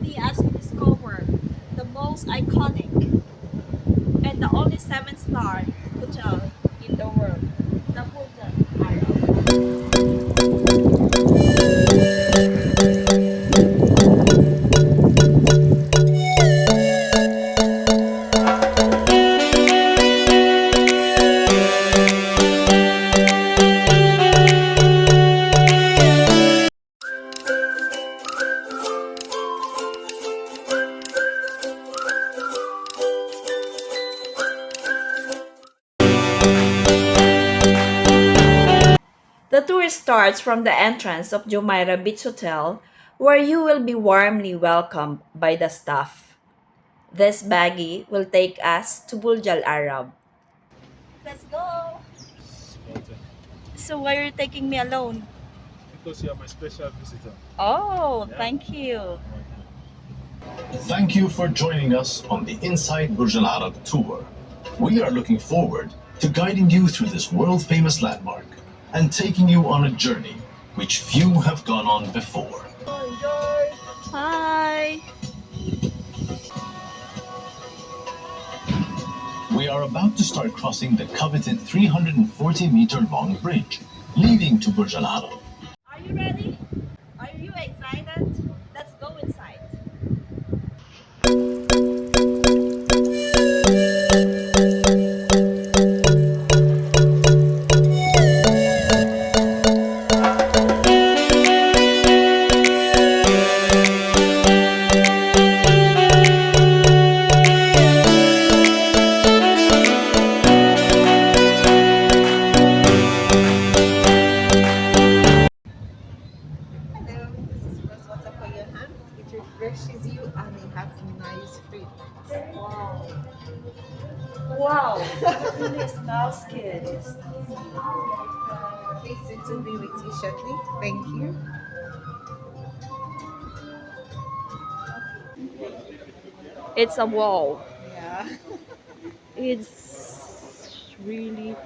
finally, as we discover the most iconic and the only seven-star hotel in the world, the Burj Al Arab. The tour starts from the entrance of Jumeirah Beach Hotel, where you will be warmly welcomed by the staff. This baggy will take us to Burj Al Arab. Let's go! But So why are you taking me alone? because you are my special visitor. Oh, Yeah. thank you. Thank you for joining us on the Inside Burj Al Arab tour. We are looking forward to guiding you through this world famous landmark and taking you on a journey which few have gone on before. Enjoy! Hi! We are about to start crossing the coveted 340-meter long bridge leading to Burj Al Arab. Are you ready? Are you excited? Let's go inside. Hello, this is rose water for your hands. It refreshes you and it has a nice fragrance. Wow. Wow. It really smells good. Please soon to be with you shortly. Thank you. It's a wall. Yeah. It's really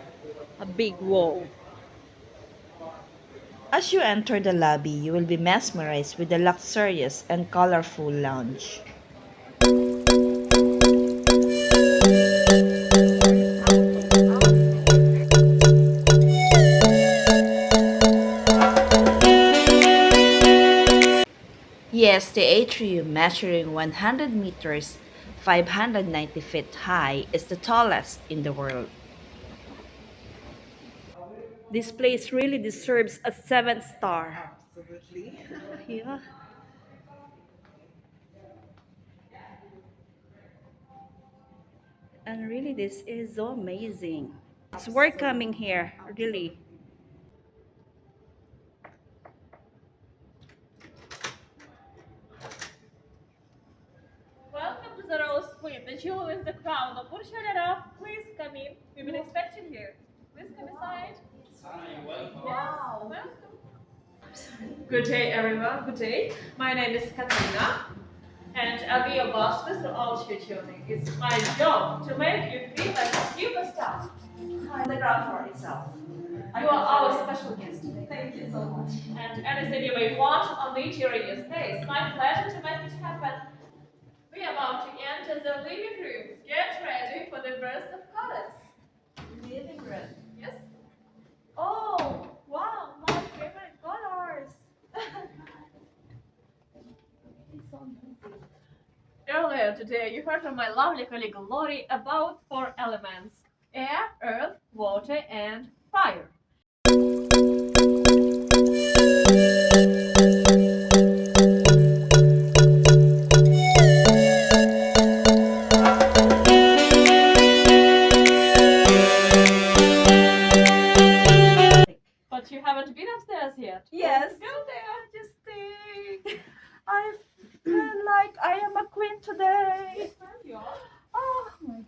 a big wall. As you enter the lobby, you will be mesmerized with the luxurious and colorful lounge. Yes, the atrium, measuring 100 meters, 590 feet high, is the tallest in the world. This place really deserves a 7 star. Absolutely. Yeah. And really, this is so amazing. It's worth coming here, really. Welcome to the Rose Suite, the jewel is the crown of Burj Al Arab. Please come in. We've been expecting you. Please come inside. Wow. Welcome. Good day, everyone. Good day. My name is Katarina, and I'll be your boss throughout your journey. It's my job to make you feel like a superstar. On the ground floor itself. You are our special guest today. Thank you so much. And anything you may want or need during your stay, it's my pleasure to make it happen. We are about to enter the living room. Get ready for the burst of colors. Living room. Yes? Oh, wow, my favorite colors. It's so amazing. Earlier today, you heard from my lovely colleague Lori about 4 elements: air, earth, water, and fire. But you haven't been upstairs yet. Yes. Let's go there. Just think. I feel like I am a queen today. You are. Oh my.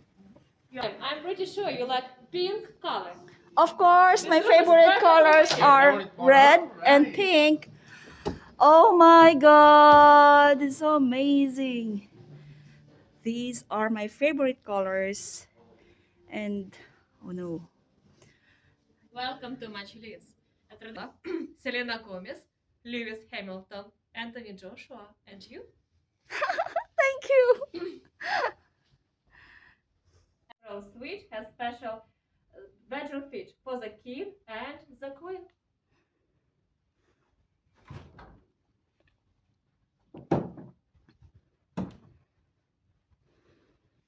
I'm pretty sure you like pink color. Of course, my This room is favorite perfect colors for you. are red and pink. Oh my god, it's so amazing. These are my favorite colors. And oh no. Welcome to Match List. Selena Gomez, Lewis Hamilton, Anthony Joshua, and you? Thank you. Suite has special bedroom feature for the king and the queen.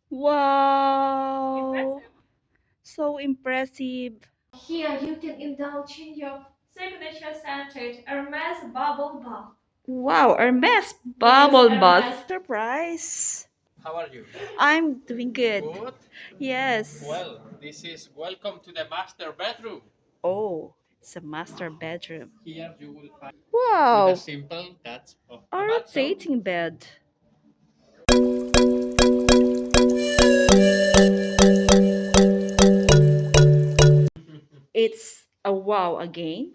Wow. Impressive. So impressive. Here you can indulge in your signature scented Hermes bubble bath. Wow, Hermes bubble Hermes. bath. Surprise. How are you? I'm doing good. Good. Yes. Well, this is welcome to the master bedroom. Oh, it's a master bedroom. Here you will find with a Wow, simple touch of a a bathtub. rotating bed. It's a wow again.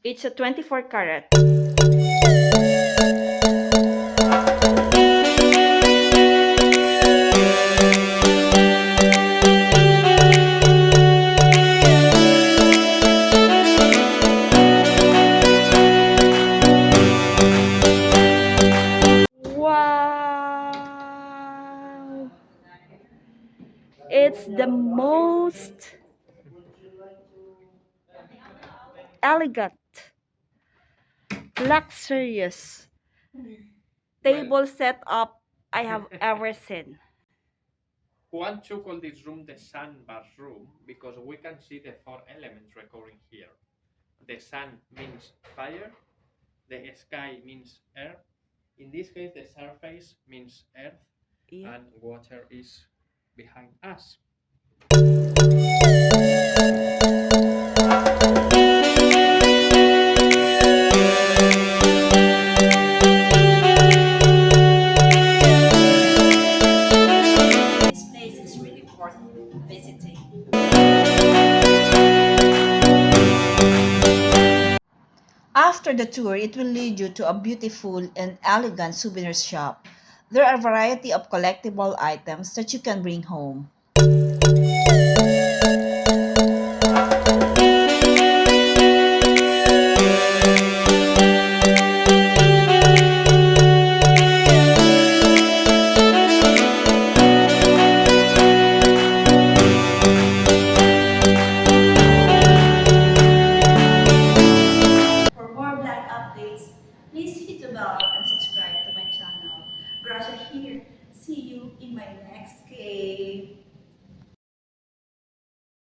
It's a 24 karat. Wow. It's the most elegant, luxurious Well, table setup I have ever seen. Juan called this room the sandbar room because we can see the four elements recurring here. The sun means fire, the sky means earth. In this case, the surface means earth, Yeah. and water is behind us. This place is really worth visiting. After the tour, it will lead you to a beautiful and elegant souvenir shop. There are a variety of collectible items that you can bring home.